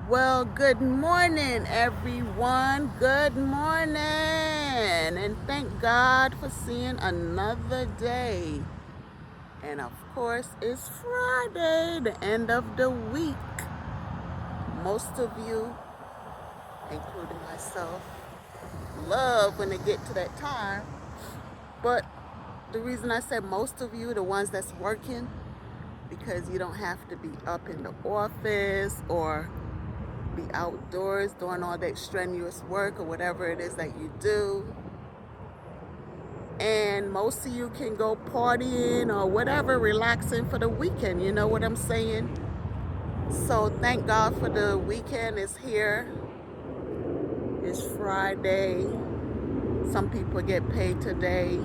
Well, good morning, everyone. Good morning. And thank God for seeing another day. And of course, it's Friday, the end of the week. Most of you, including myself, love when they get to that time. But the reason I said most of you, the ones that's working, because you don't have to be up in the office or be outdoors doing all that strenuous work or whatever it is that you do. And most of you can go partying or whatever, relaxing for the weekend. You know what I'm saying? So thank God for the weekend is here. It's Friday. Some people get paid today.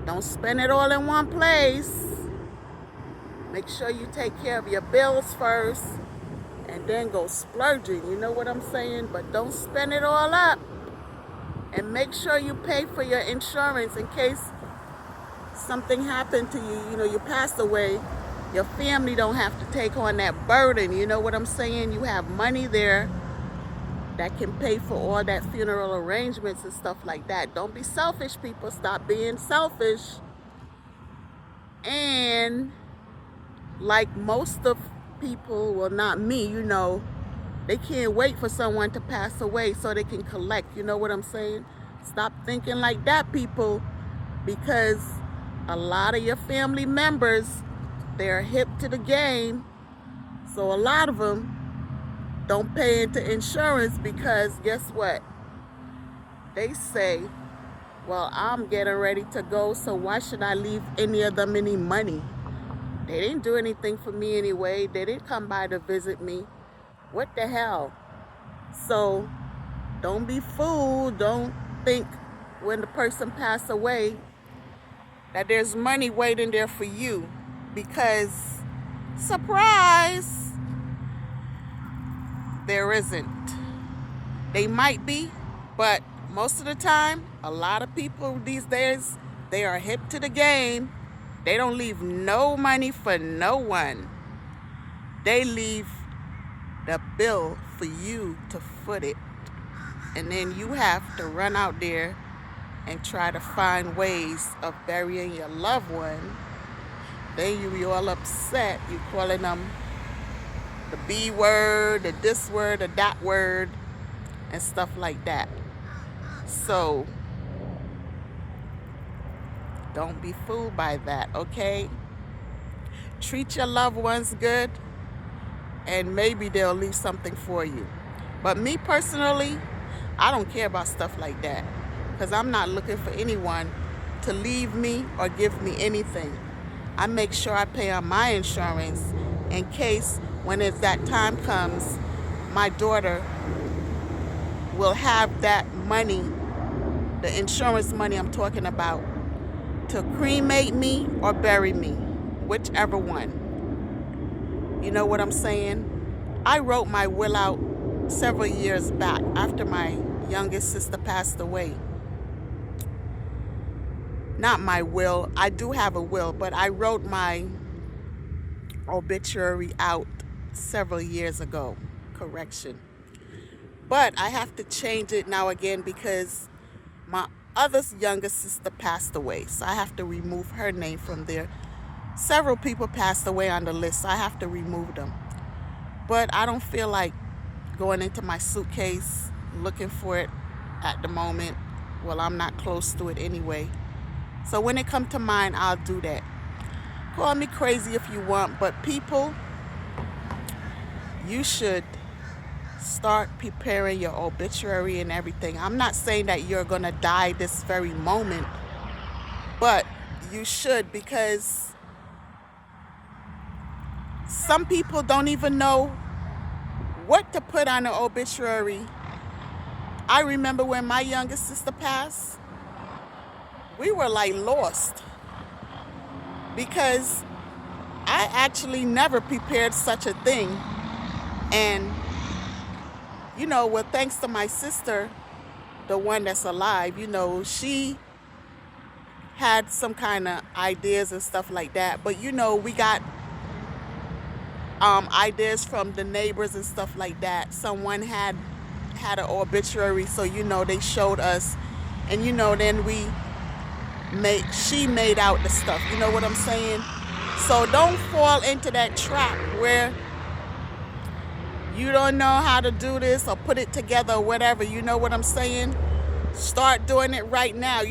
Don't spend it all in one place. Make sure you take care of your bills first and then go splurging. You know what I'm saying? But don't spend it all up. And make sure you pay for your insurance in case something happened to you. You know, you passed away. Your family don't have to take on that burden. You know what I'm saying? You have money there that can pay for all that funeral arrangements and stuff like that. Don't be selfish, people. Stop being selfish. And like most of people, well, not me, you know, they can't wait for someone to pass away so they can collect. You know what I'm saying? Stop thinking like that, people, because a lot of your family members, they're hip to the game. So a lot of them don't pay into insurance because guess what? They say, well, I'm getting ready to go, so why should I leave any of them any money? They didn't do anything for me anyway. They didn't come by to visit me. What the hell? So don't be fooled. Don't think when the person passed away that there's money waiting there for you, because surprise, there isn't. They might be, but most of the time, a lot of people these days, they are hip to the game. They don't leave no money for no one. They leave the bill for you to foot it. And then you have to run out there and try to find ways of burying your loved one. Then you be all upset. You calling them the B word, the this word, the that word, and stuff like that. So don't be fooled by that, okay? Treat your loved ones good, and maybe they'll leave something for you. But me personally, I don't care about stuff like that, because I'm not looking for anyone to leave me or give me anything. I make sure I pay on my insurance in case when it's that time comes, my daughter will have that money, the insurance money I'm talking about, to cremate me or bury me, whichever one. You know what I'm saying? I wrote my will out several years back after my youngest sister passed away. Not my will, I do have a will, but I wrote my obituary out several years ago. Correction. But I have to change it now again because my other youngest sister passed away. So I have to remove her name from there. Several people passed away on the list, so I have to remove them. But I don't feel like going into my suitcase looking for it at the moment. Well, I'm not close to it anyway. So when it comes to mine, I'll do that. Call me crazy if you want, but people, you should start preparing your obituary and everything. I'm not saying that you're going to die this very moment, but you should, because some people don't even know what to put on an obituary. I remember when my youngest sister passed, we were like lost because I actually never prepared such a thing. And, you know, well, thanks to my sister, the one that's alive, you know, she had some kind of ideas and stuff like that. But, you know, we got ideas from the neighbors and stuff like that. Someone had an obituary, so they showed us, and then she made out the stuff. You know what I'm saying? So don't fall into that trap where you don't know how to do this or put it together or whatever. You know what I'm saying? Start doing it right now.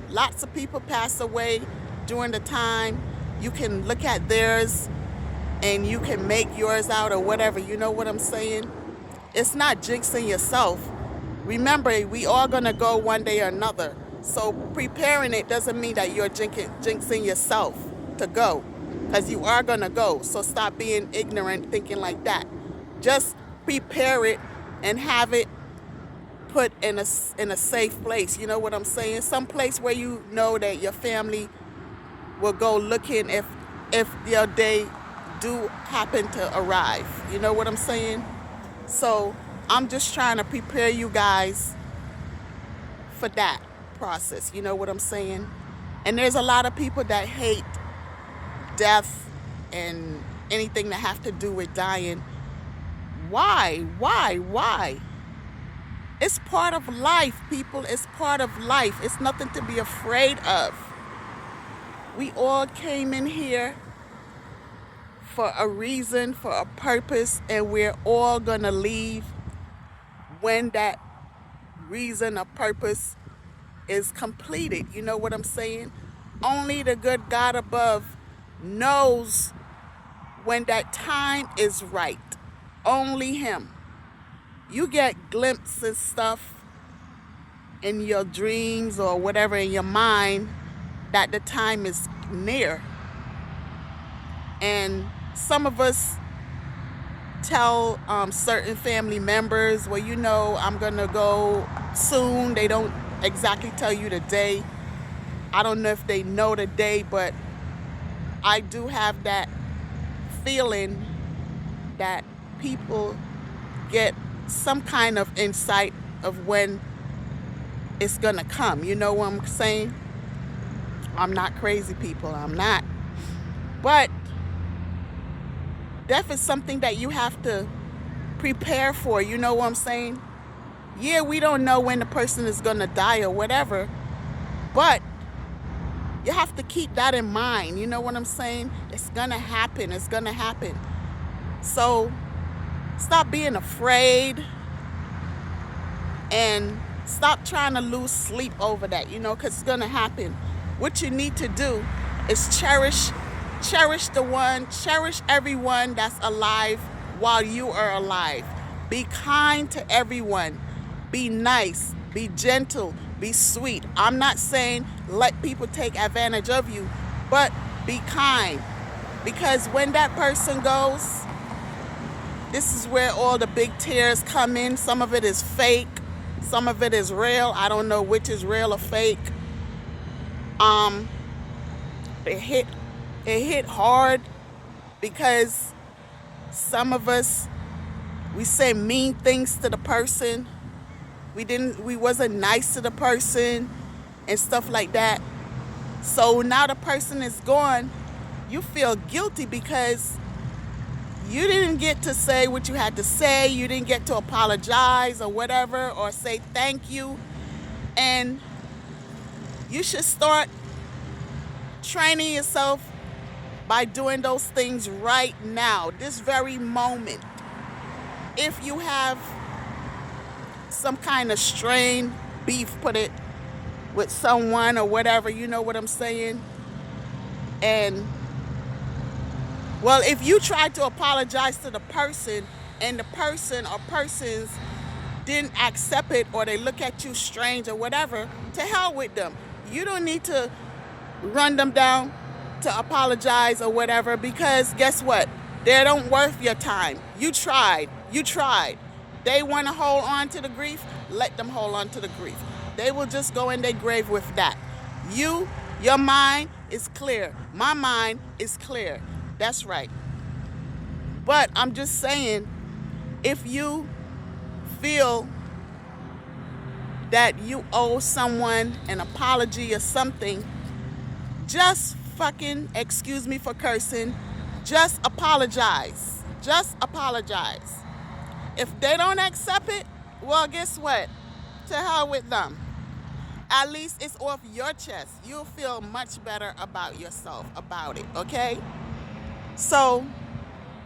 Lots of people pass away during the time. You can look at theirs and you can make yours out or whatever. You know what I'm saying? It's not jinxing yourself. Remember, we all gonna go one day or another. So preparing it doesn't mean that you're jinxing yourself to go, because you are gonna go. So stop being ignorant thinking like that. Just prepare it and have it put in a safe place. You know what I'm saying? Some place where you know that your family will go looking if your day do happen to arrive. You know what I'm saying? So I'm just trying to prepare you guys for that process. You know what I'm saying? And there's a lot of people that hate death and anything that have to do with dying. Why? It's part of life, people. It's part of life. It's nothing to be afraid of. We all came in here for a reason, for a purpose, and we're all gonna leave when that reason or purpose is completed. You know what I'm saying? Only the good God above knows when that time is right. Only Him. You get glimpses stuff in your dreams or whatever in your mind that the time is near. And some of us tell certain family members, well, I'm gonna go soon. They don't exactly tell you the day. I don't know if they know the day, but I do have that feeling that people get some kind of insight of when it's gonna come. You know what I'm saying? I'm not crazy, people. I'm not. But death is something that you have to prepare for. You know what I'm saying? Yeah, we don't know when the person is gonna die or whatever, but you have to keep that in mind. You know what I'm saying? It's gonna happen. It's gonna happen. So stop being afraid and stop trying to lose sleep over that, because it's gonna happen. What you need to do is cherish everyone that's alive while you are alive. Be kind to everyone. Be nice. Be gentle. Be sweet. I'm not saying let people take advantage of you, but be kind. Because when that person goes, this is where all the big tears come in. Some of it is fake. Some of it is real. I don't know which is real or fake. It hit hard because some of us, we say mean things to the person. We wasn't nice to the person and stuff like that. So now the person is gone, you feel guilty because you didn't get to say what you had to say. You didn't get to apologize or whatever, or say thank you. And you should start training yourself by doing those things right now, this very moment. If you have some kind of strain, beef, put it, with someone or whatever, you know what I'm saying? And, well, if you try to apologize to the person and the person or persons didn't accept it, or they look at you strange or whatever, to hell with them. You don't need to run them down to apologize or whatever, because guess what? They don't worth your time. You tried. They want to hold on to the grief, let them hold on to the grief. They will just go in their grave with that. Your mind is clear. My mind is clear. That's right. But I'm just saying, if you feel that you owe someone an apology or something, just fucking, excuse me for cursing, just apologize. Just apologize. If they don't accept it, well, guess what? To hell with them. At least it's off your chest. You'll feel much better about yourself about it, okay? So,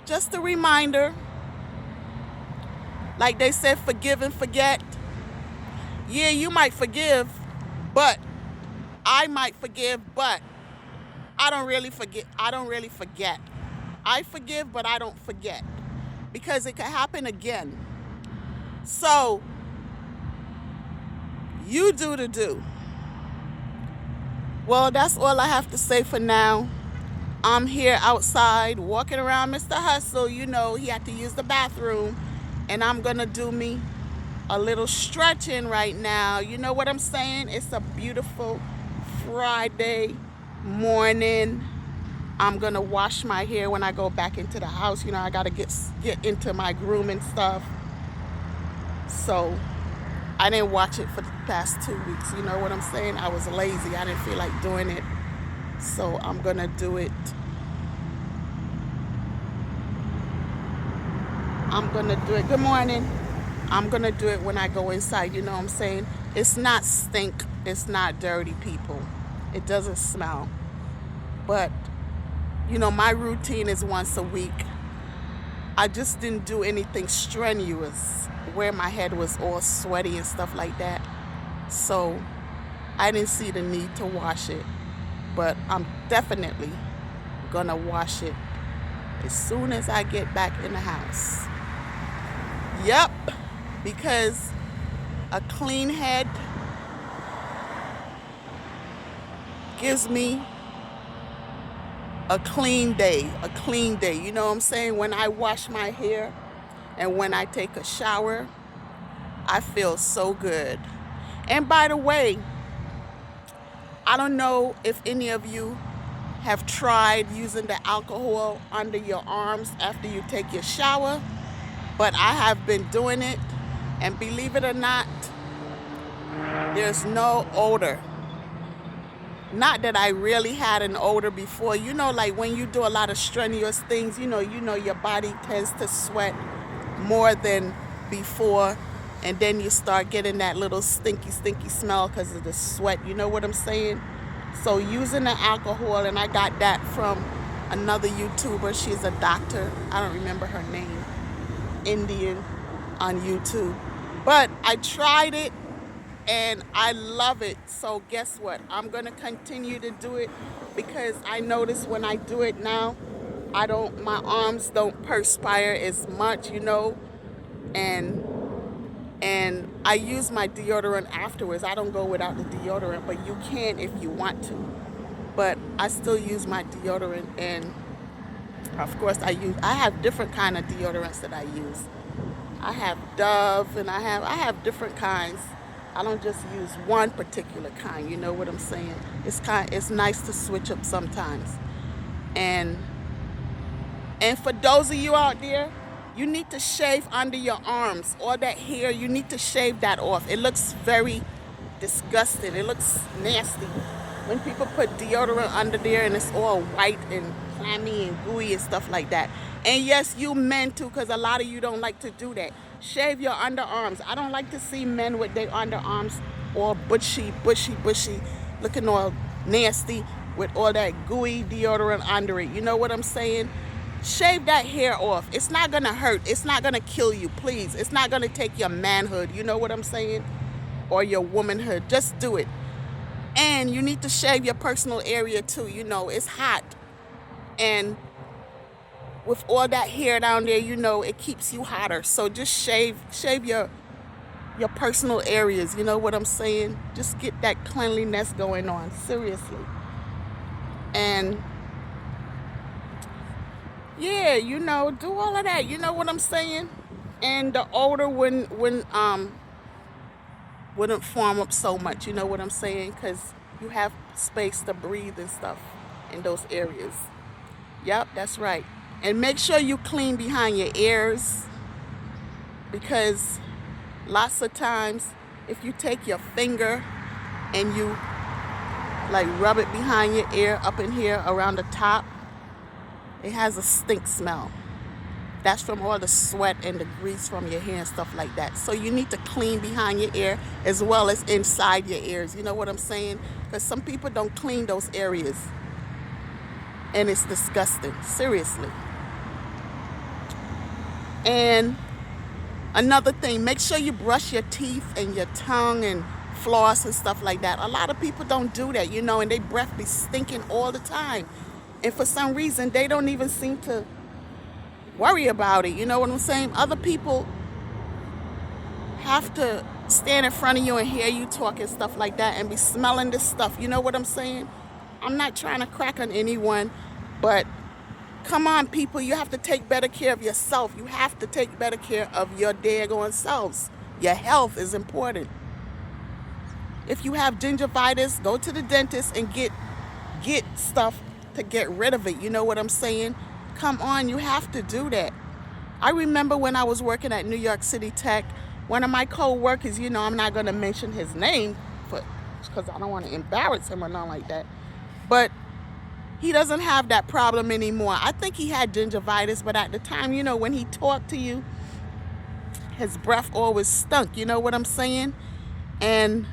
just a reminder, like they said, forgive and forget. Yeah, you might forgive, but I might forgive, but I don't really forget. I forgive, but I don't forget because it could happen again. So, you do the do. Well, that's all I have to say for now. I'm here outside walking around Mr. Hustle. You know, he had to use the bathroom. And I'm going to do me a little stretching right now. You know what I'm saying? It's a beautiful Friday morning. I'm going to wash my hair when I go back into the house. You know, I got to get into my grooming stuff. So I didn't watch it for the past 2 weeks. You know what I'm saying? I was lazy. I didn't feel like doing it. So I'm going to do it. I'm going to do it. Good morning. I'm going to do it when I go inside. You know what I'm saying? It's not stink. It's not dirty, people. It doesn't smell. But, you know, my routine is once a week. I just didn't do anything strenuous where my head was all sweaty and stuff like that. So I didn't see the need to wash it. But I'm definitely going to wash it as soon as I get back in the house. Yep, because a clean head gives me a clean day. You know what I'm saying? When I wash my hair and when I take a shower, I feel so good. And by the way, I don't know if any of you have tried using the alcohol under your arms after you take your shower, but I have been doing it, and believe it or not, there's no odor. Not that I really had an odor before. You know, like when you do a lot of strenuous things, you know your body tends to sweat more than before, and then you start getting that little stinky smell because of the sweat. You know what I'm saying? So using the alcohol, and I got that from another YouTuber. She's a doctor. I don't remember her name. Indian on YouTube. But I tried it and I love it. So guess what? I'm going to continue to do it because I notice when I do it now, my arms don't perspire as much, you know, and I use my deodorant afterwards. I don't go without the deodorant, but you can if you want to. But I still use my deodorant, and of course I have different kind of deodorants that I use. I have Dove, and I have different kinds. I don't just use one particular kind. You know what I'm saying? It's nice to switch up sometimes. And for those of you out there, you need to shave under your arms. All that hair, you need to shave that off. It looks very disgusting. It looks nasty when people put deodorant under there and it's all white and clammy and gooey and stuff like that. And yes, you men too, because a lot of you don't like to do that. Shave your underarms. I don't like to see men with their underarms all bushy, looking all nasty with all that gooey deodorant under it. You know what I'm saying? Shave that hair off. It's not going to hurt. It's not going to kill you, please. It's not going to take your manhood. You know what I'm saying? Or your womanhood. Just do it. And you need to shave your personal area too. You know, it's hot. And with all that hair down there, you know, it keeps you hotter. So just shave your personal areas. You know what I'm saying? Just get that cleanliness going on. Seriously. And yeah, you know, do all of that. You know what I'm saying? And the odor wouldn't form up so much. You know what I'm saying? Because you have space to breathe and stuff in those areas. Yep, that's right. And make sure you clean behind your ears, because lots of times if you take your finger and you like rub it behind your ear, up in here around the top, it has a stink smell. That's from all the sweat and the grease from your hair and stuff like that. So you need to clean behind your ear as well as inside your ears. You know what I'm saying? Because some people don't clean those areas. And it's disgusting. Seriously. And another thing, make sure you brush your teeth and your tongue and floss and stuff like that. A lot of people don't do that, and their breath be stinking all the time. And for some reason, they don't even seem to worry about it. You know what I'm saying? Other people have to stand in front of you and hear you talk and stuff like that and be smelling this stuff. You know what I'm saying? I'm not trying to crack on anyone, but come on, people. You have to take better care of yourself. You have to take better care of your daggone selves. Your health is important. If you have gingivitis, go to the dentist and get stuff to get rid of it. You know what I'm saying? Come on, you have to do that. I remember when I was working at New York City Tech, one of my co-workers, I'm not going to mention his name because I don't want to embarrass him or nothing like that, but he doesn't have that problem anymore. I think he had gingivitis, but at the time, when he talked to you, his breath always stunk. You know what I'm saying? And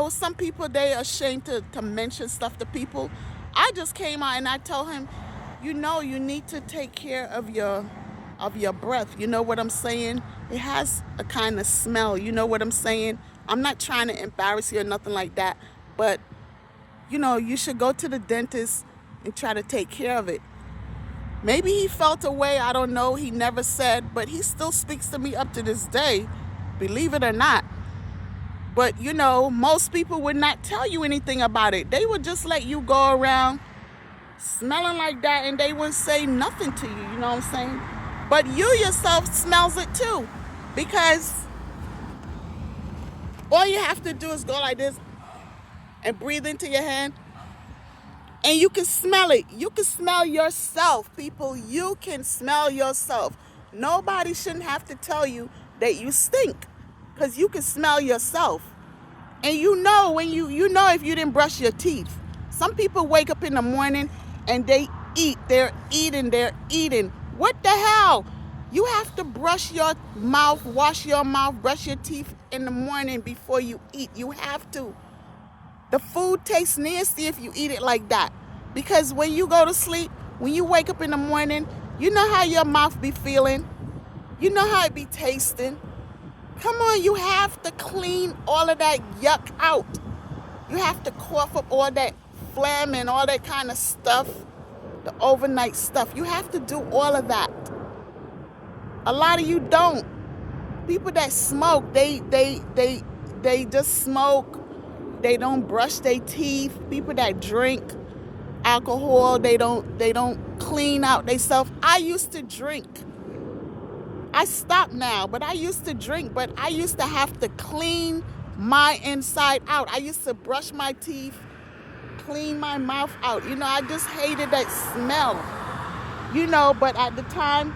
some people, they are ashamed to mention stuff to people. I just came out and I told him, you need to take care of your breath. You know what I'm saying? It has a kind of smell. You know what I'm saying? I'm not trying to embarrass you or nothing like that, but you should go to the dentist and try to take care of it. Maybe he felt a way, I don't know. He never said, but he still speaks to me up to this day, believe it or not. But, most people would not tell you anything about it. They would just let you go around smelling like that and they wouldn't say nothing to you, you know what I'm saying? But you yourself smells it too, because all you have to do is go like this and breathe into your hand and you can smell it. You can smell yourself, people. You can smell yourself. Nobody shouldn't have to tell you that you stink, because you can smell yourself. And when if you didn't brush your teeth. Some people wake up in the morning and they eat. They're eating. What the hell? You have to brush your mouth, wash your mouth, brush your teeth in the morning before you eat. You have to. The food tastes nasty if you eat it like that. Because when you go to sleep, when you wake up in the morning, you know how your mouth be feeling. You know how it be tasting. Come on, you have to clean all of that yuck out. You have to cough up all that phlegm and all that kind of stuff, the overnight stuff. You have to do all of that. A lot of you don't. People that smoke, they just smoke. They don't brush their teeth. People that drink alcohol, they don't clean out themselves. I used to drink. I stopped now, but I used to drink, but I used to have to clean my inside out. I used to brush my teeth, clean my mouth out. I just hated that smell. But at the time,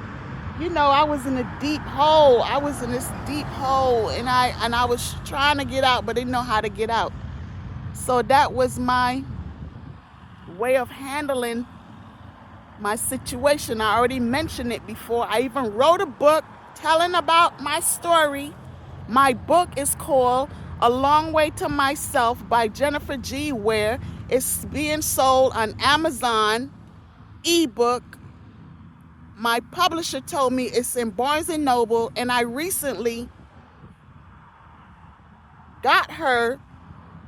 I was in a deep hole. I was in this deep hole and I was trying to get out, but didn't know how to get out. So that was my way of handling my situation. I already mentioned it before. I even wrote a book telling about my story. My book is called A Long Way to Myself by Jennifer G. Ware. It's being sold on Amazon ebook. My publisher told me it's in Barnes & Noble, and I recently got her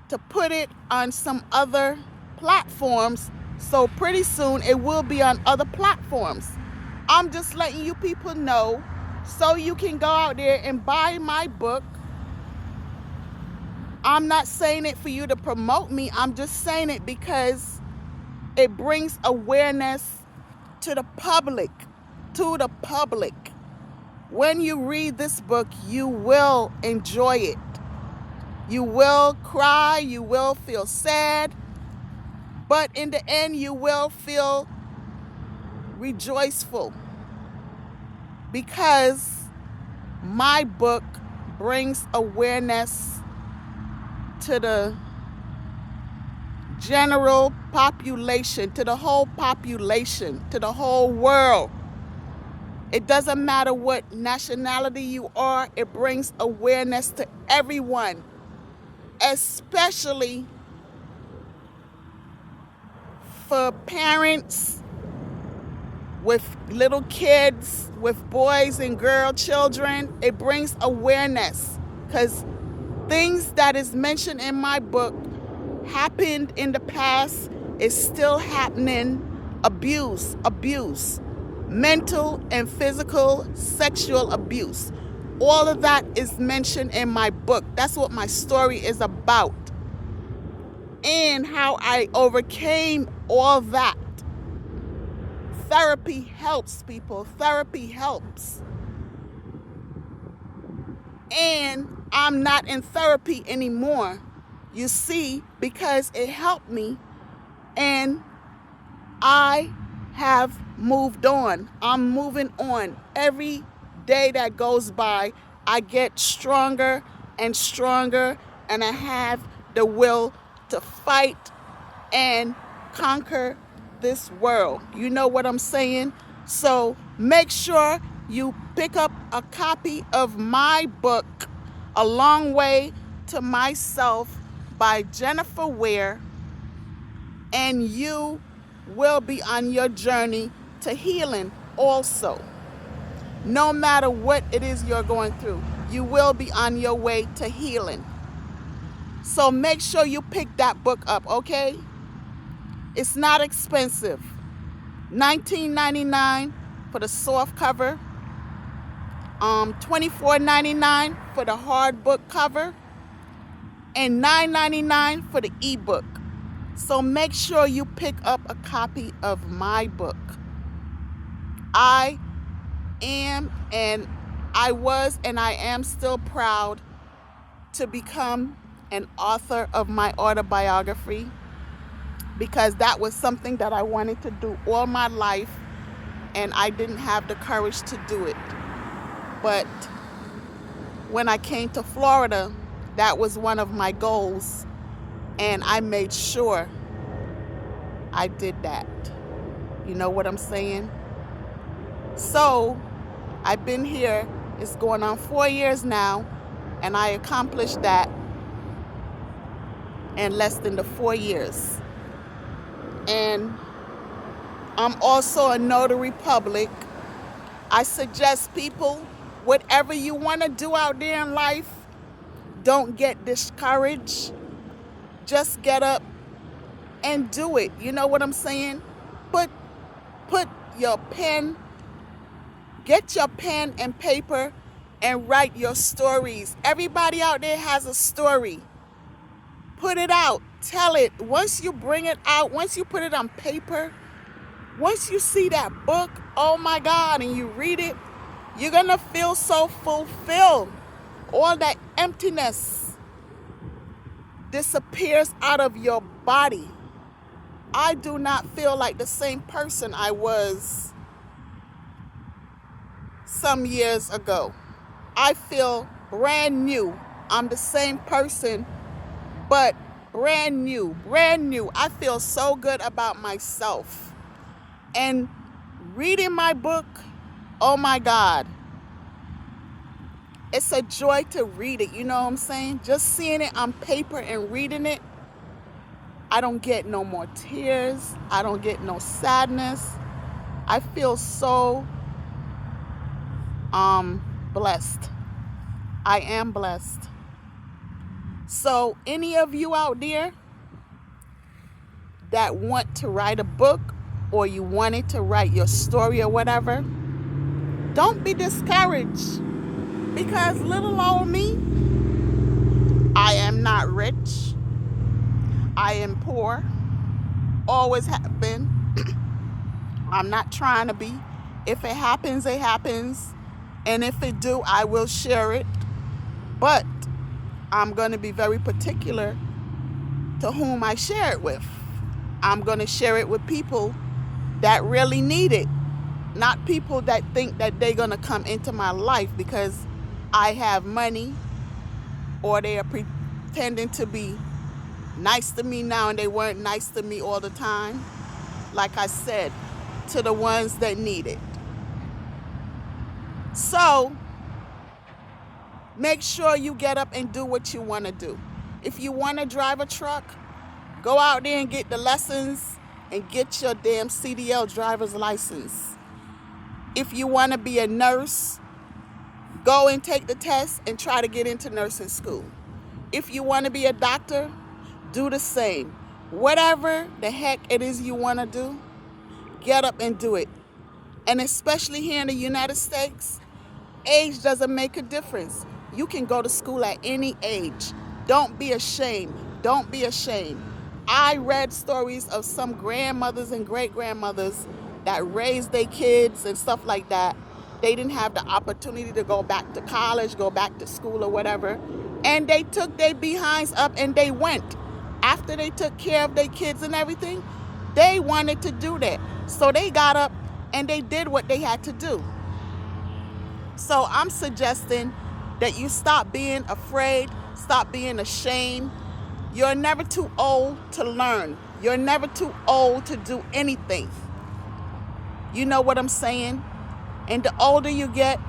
to put it on some other platforms. So pretty soon it will be on other platforms. I'm just letting you people know so you can go out there and buy my book. I'm not saying it for you to promote me. I'm just saying it because it brings awareness to the public. When you read this book, you will enjoy it. You will cry, you will feel sad, but in the end, you will feel rejoiceful, because my book brings awareness to the general population, to the whole population, to the whole world. It doesn't matter what nationality you are, it brings awareness to everyone, especially for parents with little kids, with boys and girl children. It brings awareness because things that is mentioned in my book happened in the past, is still happening. Abuse, mental and physical, sexual abuse. All of that is mentioned in my book. That's what my story is about, and how I overcame all that. Therapy helps, people. Therapy helps. And I'm not in therapy anymore, you see, because it helped me, and I have moved on. I'm moving on. Every day that goes by, I get stronger and stronger, and I have the will to fight and conquer this world. You know what I'm saying? So make sure you pick up a copy of my book, A Long Way to Myself by Jennifer Ware, and you will be on your journey to healing also. No matter what it is you're going through, you will be on your way to healing. So make sure you pick that book up, okay? It's not expensive. $19.99 for the soft cover, $24.99 for the hard book cover, and $9.99 for the ebook. So make sure you pick up a copy of my book. I am, and I was, and I am still proud to become an author of my autobiography, because that was something that I wanted to do all my life, and I didn't have the courage to do it. But when I came to Florida, that was one of my goals, and I made sure I did that. You know what I'm saying? So I've been here, it's going on 4 years now, and I accomplished that in less than the 4 years. And I'm also a notary public. I suggest people, whatever you want to do out there in life, don't get discouraged. Just get up and do it. You know what I'm saying? Put your pen, get your pen and paper and write your stories. Everybody out there has a story. Put it out. Tell it. Once you bring it out, once you put it on paper, once you see that book, oh my God, and you read it, you're going to feel so fulfilled. All that emptiness disappears out of your body. I do not feel like the same person I was some years ago. I feel brand new. I'm the same person, but brand new. I feel so good about myself. And reading my book, oh my God, it's a joy to read it. You know what I'm saying? Just seeing it on paper and reading it, I don't get no more tears. I don't get no sadness. I feel so blessed. I am blessed. So any of you out there that want to write a book, or you wanted to write your story or whatever, don't be discouraged, because little old me, I am not rich. I am poor. Always have been. I'm not trying to be. If it happens, it happens. And if it do, I will share it. But I'm going to be very particular to whom I share it with. I'm going to share it with people that really need it, not people that think that they're going to come into my life because I have money, or they are pretending to be nice to me now and they weren't nice to me all the time. Like I said, to the ones that need it. So make sure you get up and do what you want to do. If you want to drive a truck, go out there and get the lessons and get your damn CDL driver's license. If you want to be a nurse, go and take the test and try to get into nursing school. If you want to be a doctor, do the same. Whatever the heck it is you want to do, get up and do it. And especially here in the United States, age doesn't make a difference. You can go to school at any age. Don't be ashamed. Don't be ashamed. I read stories of some grandmothers and great-grandmothers that raised their kids and stuff like that. They didn't have the opportunity to go back to college, go back to school or whatever. And they took their behinds up and they went. After they took care of their kids and everything, they wanted to do that. So they got up and they did what they had to do. So I'm suggesting that you stop being afraid, stop being ashamed. You're never too old to learn. You're never too old to do anything. You know what I'm saying? And the older you get,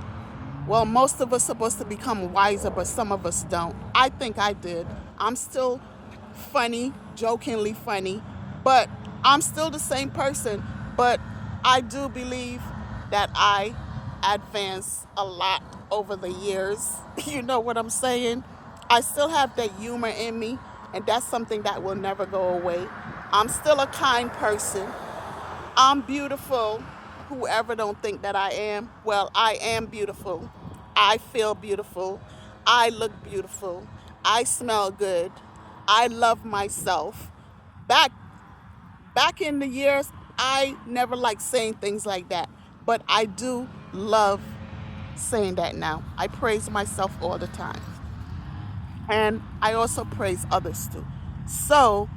well, most of us are supposed to become wiser, but some of us don't. I think I did. I'm still funny, jokingly funny, but I'm still the same person. But I do believe that I advanced a lot over the years. You know what I'm saying? I still have that humor in me, and that's something that will never go away. I'm still a kind person. I'm beautiful. Whoever don't think that I am, well, I am beautiful. I feel beautiful. I look beautiful. I smell good. I love myself. Back in the years, I never liked saying things like that, but I do love saying that now. I praise myself all the time. And I also praise others too. So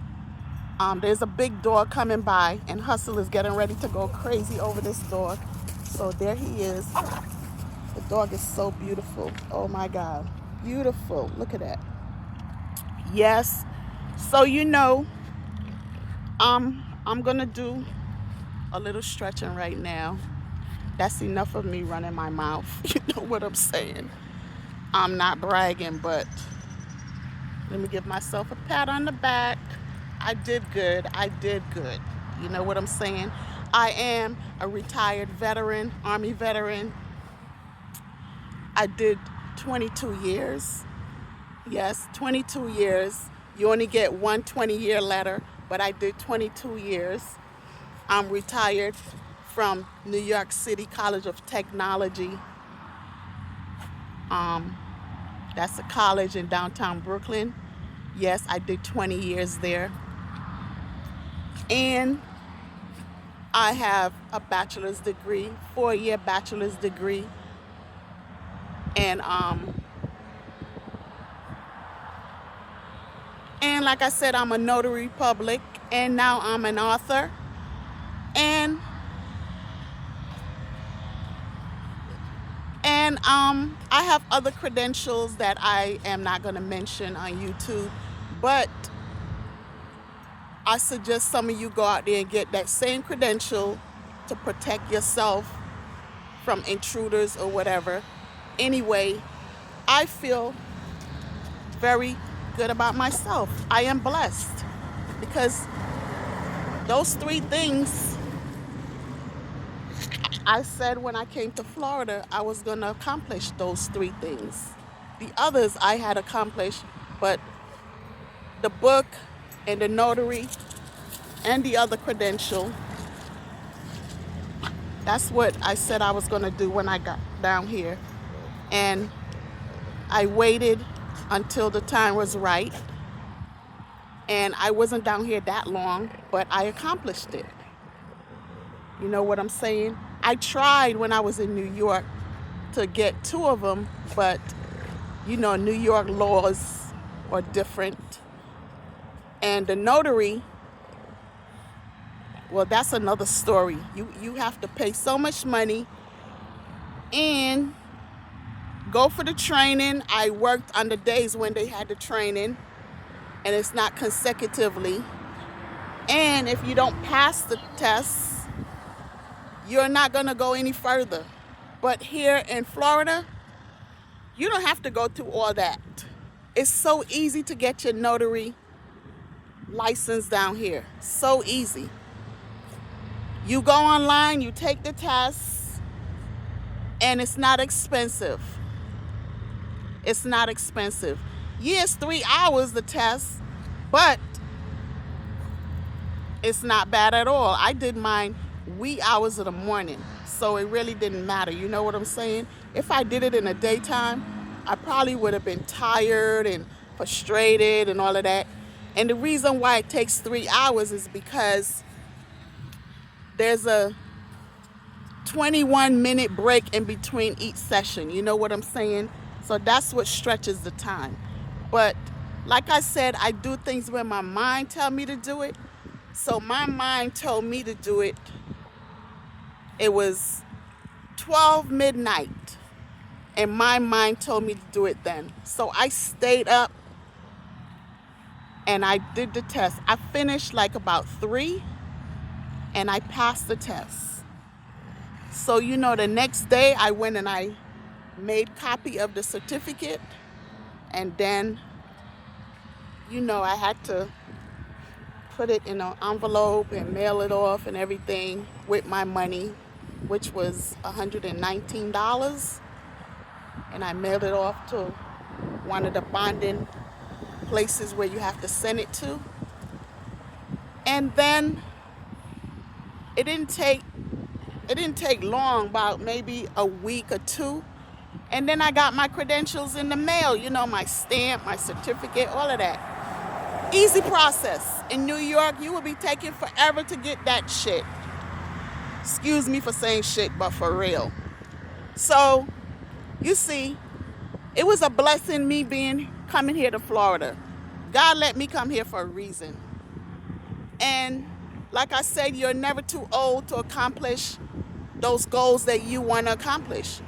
there's a big dog coming by, and Hustle is getting ready to go crazy over this dog. So there he is. The dog is so beautiful. Oh my God. Beautiful. Look at that. Yes. So I'm going to do a little stretching right now. That's enough of me running my mouth. You know what I'm saying? I'm not bragging, but let me give myself a pat on the back. I did good. I did good. You know what I'm saying? I am a retired veteran, Army veteran. I did 22 years. Yes, 22 years. You only get one 20-year letter, but I did 22 years. I'm retired from New York City College of Technology. That's a college in downtown Brooklyn. Yes, I did 20 years there. And I have a bachelor's degree, 4-year bachelor's degree. And like I said, I'm a notary public, and now I'm an author. And I have other credentials that I am not going to mention on YouTube, but I suggest some of you go out there and get that same credential to protect yourself from intruders or whatever. Anyway, I feel very good about myself. I am blessed because those 3 things I said when I came to Florida, I was going to accomplish those 3 things. The others I had accomplished, but the book and the notary and the other credential, that's what I said I was going to do when I got down here. And I waited until the time was right. And I wasn't down here that long, but I accomplished it. You know what I'm saying? I tried when I was in New York to get 2 of them, but New York laws are different. And the notary, well, that's another story. You have to pay so much money and go for the training. I worked on the days when they had the training, and it's not consecutively. And if you don't pass the test, you're not going to go any further. But here in Florida, you don't have to go through all that. It's so easy to get your notary license down here. So easy. You go online, you take the test, and it's not expensive. It's not expensive. Yeah, it's 3 hours the test, but it's not bad at all. I did mine wee hours of the morning, so it really didn't matter. You know what I'm saying? If I did it in the daytime, I probably would have been tired and frustrated and all of that. And the reason why it takes 3 hours is because there's a 21-minute break in between each session. You know what I'm saying? So that's what stretches the time. But like I said, I do things when my mind tells me to do it. So my mind told me to do it. It was 12 midnight, and my mind told me to do it then. So I stayed up and I did the test. I finished like about 3, and I passed the test. So, you know, the next day I went and I made copy of the certificate, and then, you know, I had to put it in an envelope and mail it off and everything with my money, which was $119. And I mailed it off to one of the bonding places where you have to send it to. And then it didn't take long, about maybe a week or 2. And then I got my credentials in the mail, you know, my stamp, my certificate, all of that. Easy process. In New York, you will be taking forever to get that shit. Excuse me for saying shit, but for real. So, you see, it was a blessing me coming here to Florida. God let me come here for a reason. And like I said, you're never too old to accomplish those goals that you want to accomplish.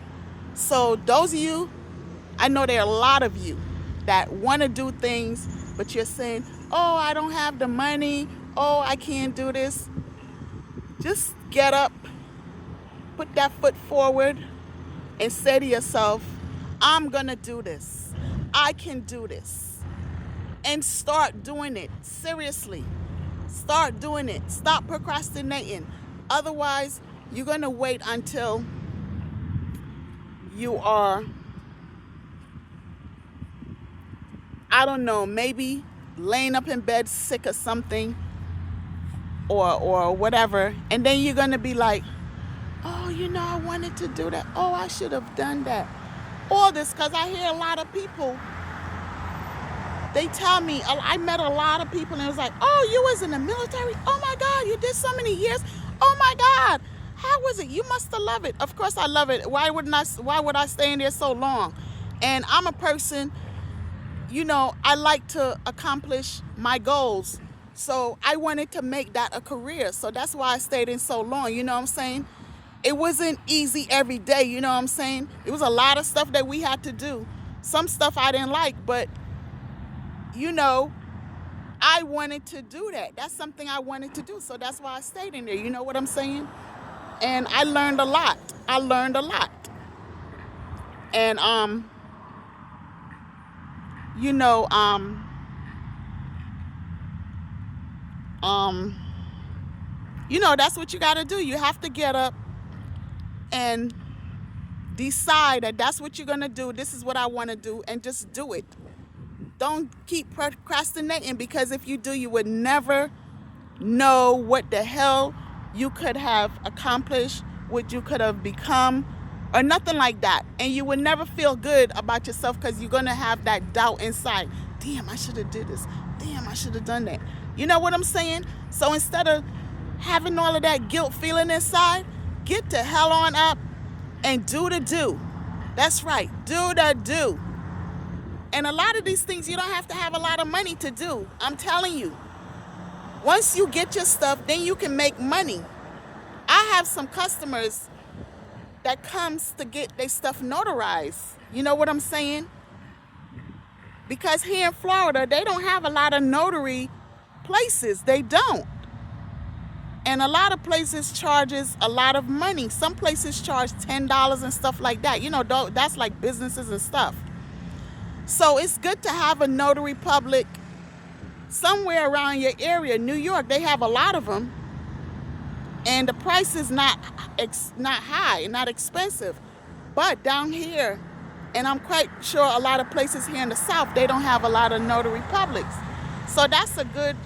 So those of you, I know there are a lot of you that want to do things, but you're saying, oh, I don't have the money. Oh, I can't do this. Just get up, put that foot forward, and say to yourself, I'm going to do this. I can do this. And start doing it. Seriously. Start doing it. Stop procrastinating. Otherwise, you're going to wait until you are, I don't know, maybe laying up in bed sick or something, or whatever, and then you're going to be like, oh, you know, I wanted to do that. Oh, I should have done that. All this, because I hear a lot of people, they tell me, I met a lot of people, and it was like, oh, you was in the military? Oh, my God, you did so many years? Oh, my God, how was it? You must have loved it. Of course I love it. Why would I stay in there so long? And I'm a person, you know, I like to accomplish my goals. So I wanted to make that a career. So that's why I stayed in so long. You know what I'm saying? It wasn't easy every day. You know what I'm saying? It was a lot of stuff that we had to do. Some stuff I didn't like, but, you know, I wanted to do that. That's something I wanted to do. So that's why I stayed in there. You know what I'm saying? And I learned a lot. And, you know, you know, that's what you got to do. You have to get up and decide that that's what you're going to do. This is what I want to do, and just do it. Don't keep procrastinating, because if you do, you would never know what the hell you could have accomplished, what you could have become, or nothing like that. And you would never feel good about yourself, because you're going to have that doubt inside. Damn, I should have did this. Damn, I should have done that. You know what I'm saying? So instead of having all of that guilt feeling inside, get the hell on up and do the do. That's right, do the do. And a lot of these things you don't have to have a lot of money to do. I'm telling you. Once you get your stuff, then you can make money. I have some customers that comes to get their stuff notarized. You know what I'm saying? Because here in Florida, they don't have a lot of notary places. They don't. And a lot of places charges a lot of money. Some places charge $10 and stuff like that. You know, that's like businesses and stuff. So it's good to have a notary public somewhere around your area. New York, they have a lot of them. And the price is not high, not expensive. But down here, and I'm quite sure a lot of places here in the South, they don't have a lot of notary publics. So that's a good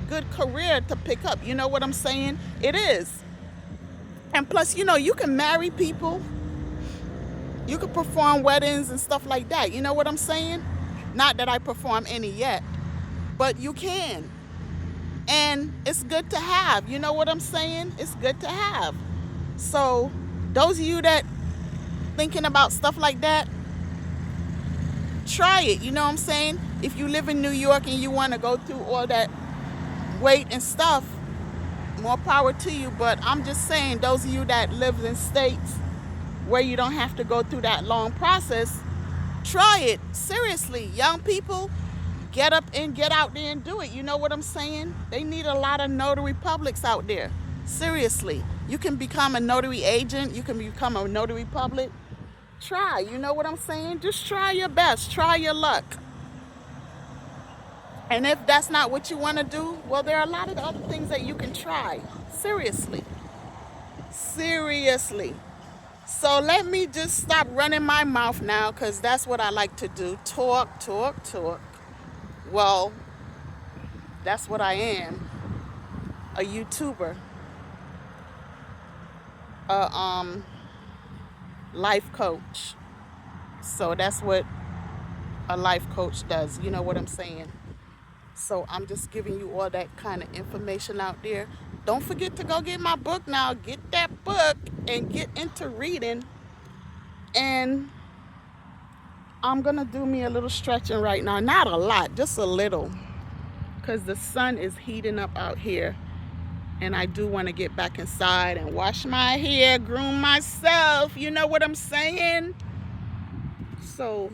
good career to pick up. You know what I'm saying? It is. And plus, you know, you can marry people. You can perform weddings and stuff like that. You know what I'm saying? Not that I perform any yet, but you can. And it's good to have. You know what I'm saying? It's good to have. So those of you that thinking about stuff like that, try it. You know what I'm saying? If you live in New York and you want to go through all that wait and stuff, more power to you. But I'm just saying, those of you that live in states where you don't have to go through that long process, try it. Seriously, young people, get up and get out there and do it. You know what I'm saying? They need a lot of notary publics out there. Seriously, you can become a notary agent. You can become a notary public. Try. You know what I'm saying? Just try your best. Try your luck. And if that's not what you want to do, well, there are a lot of other things that you can try. Seriously. Seriously. So let me just stop running my mouth now, because that's what I like to do. Talk. Well, that's what I am. A YouTuber. A life coach. So that's what a life coach does. You know what I'm saying? So I'm just giving you all that kind of information out there. Don't forget to go get my book now. Get that book and get into reading. And I'm going to do me a little stretching right now. Not a lot, just a little. Because the sun is heating up out here. And I do want to get back inside and wash my hair, groom myself. You know what I'm saying? So,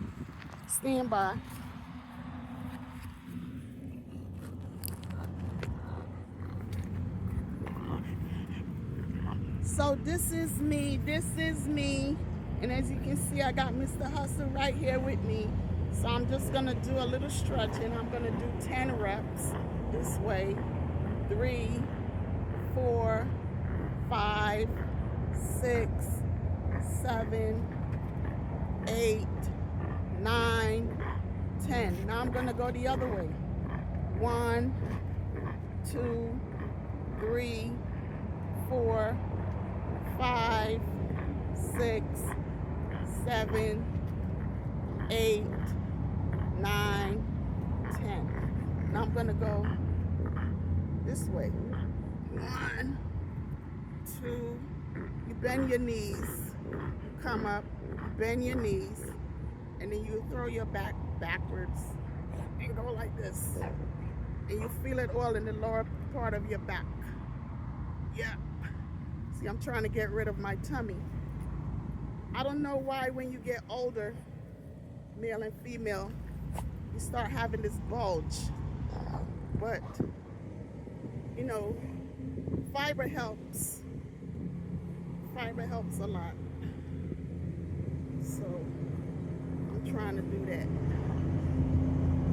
stand by. So this is me. And as you can see, I got Mr. Hustle right here with me. So I'm just going to do a little stretching. I'm going to do 10 reps this way. 3, 4, 5, 6, 7, 8, 9, 10. Now I'm going to go the other way. 1, 2, 3, 4, 5, 6, 7, 8, 9, 10. Now I'm going to go this way. 1, 2, you bend your knees, come up, bend your knees, and then you throw your back backwards and go like this. And you feel it all in the lower part of your back. Yeah. See, I'm trying to get rid of my tummy. I don't know why when you get older, male and female, you start having this bulge. But, you know, fiber helps. Fiber helps a lot. So, I'm trying to do that.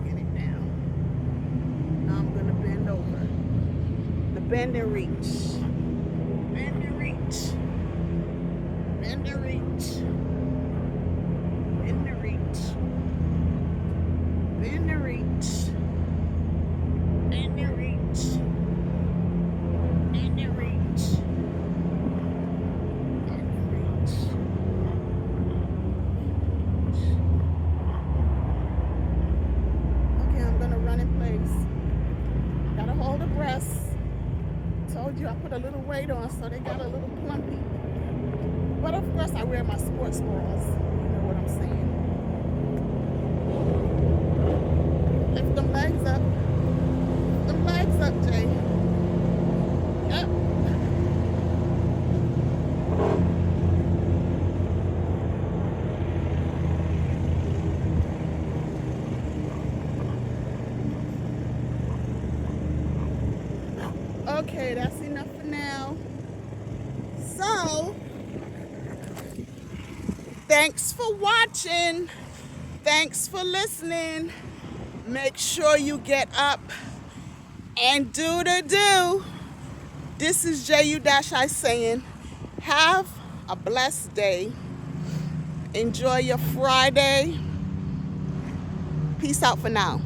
Get it down. Now I'm going to bend over. The bend and reach. Bend and reach. Bend and reach. Bend and reach. Bend and reach. Bend and reach. Bend and reach. Bend and reach. Okay, I'm gonna run in place. Gotta hold the breath. Told you I put a little weight on, so they got a little plumpy. But of course I wear my sports bras. You know what I'm saying? Lift them legs up. Lift them legs up, Jay. Yep. Thanks for watching. Thanks for listening. Make sure you get up and do the do. This is JU-I saying, have a blessed day. Enjoy your Friday. Peace out for now.